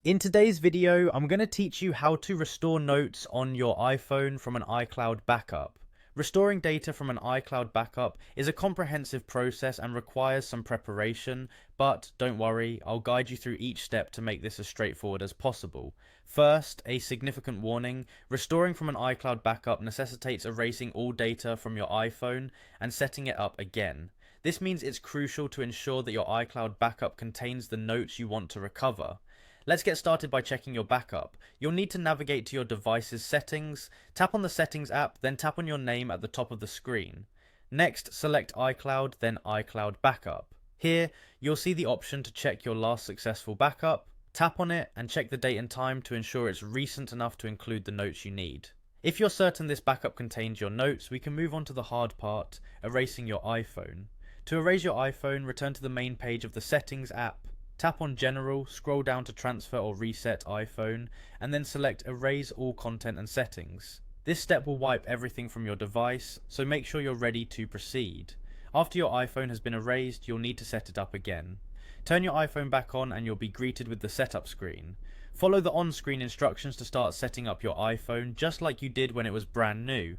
In today's video, I'm going to teach you how to restore notes on your iPhone from an iCloud backup. Restoring data from an iCloud backup is a comprehensive process and requires some preparation, but don't worry, I'll guide you through each step to make this as straightforward as possible. First, a significant warning: restoring from an iCloud backup necessitates erasing all data from your iPhone and setting it up again. This means it's crucial to ensure that your iCloud backup contains the notes you want to recover. Let's get started by checking your backup. You'll need to navigate to your device's settings, tap on the Settings app, then tap on your name at the top of the screen. Next, select iCloud, then iCloud Backup. Here, you'll see the option to check your last successful backup. Tap on it and check the date and time to ensure it's recent enough to include the notes you need. If you're certain this backup contains your notes, we can move on to the hard part, erasing your iPhone. To erase your iPhone, return to the main page of the Settings app. Tap on General, scroll down to Transfer or Reset iPhone, and then select Erase all content and settings. This step will wipe everything from your device, so make sure you're ready to proceed. After your iPhone has been erased, you'll need to set it up again. Turn your iPhone back on and you'll be greeted with the setup screen. Follow the on-screen instructions to start setting up your iPhone just like you did when it was brand new.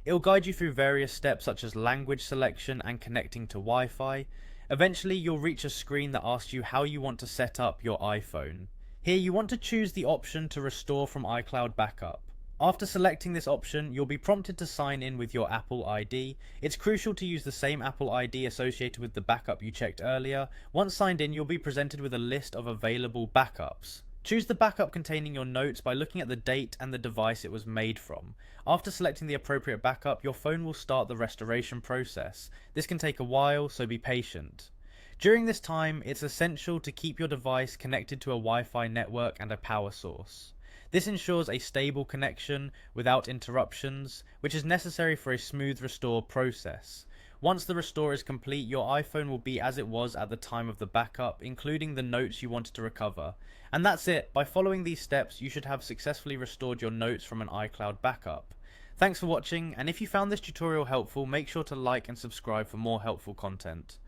It'll guide you through various steps such as language selection and connecting to Wi-Fi. Eventually, you'll reach a screen that asks you how you want to set up your iPhone. Here, you want to choose the option to restore from iCloud Backup. After selecting this option, you'll be prompted to sign in with your Apple ID. It's crucial to use the same Apple ID associated with the backup you checked earlier. Once signed in, you'll be presented with a list of available backups. Choose the backup containing your notes by looking at the date and the device it was made from. After selecting the appropriate backup, your phone will start the restoration process. This can take a while, so be patient. During this time, it's essential to keep your device connected to a Wi-Fi network and a power source. This ensures a stable connection without interruptions, which is necessary for a smooth restore process. Once the restore is complete, your iPhone will be as it was at the time of the backup, including the notes you wanted to recover. And that's it. By following these steps, you should have successfully restored your notes from an iCloud backup. Thanks for watching, and if you found this tutorial helpful, make sure to like and subscribe for more helpful content.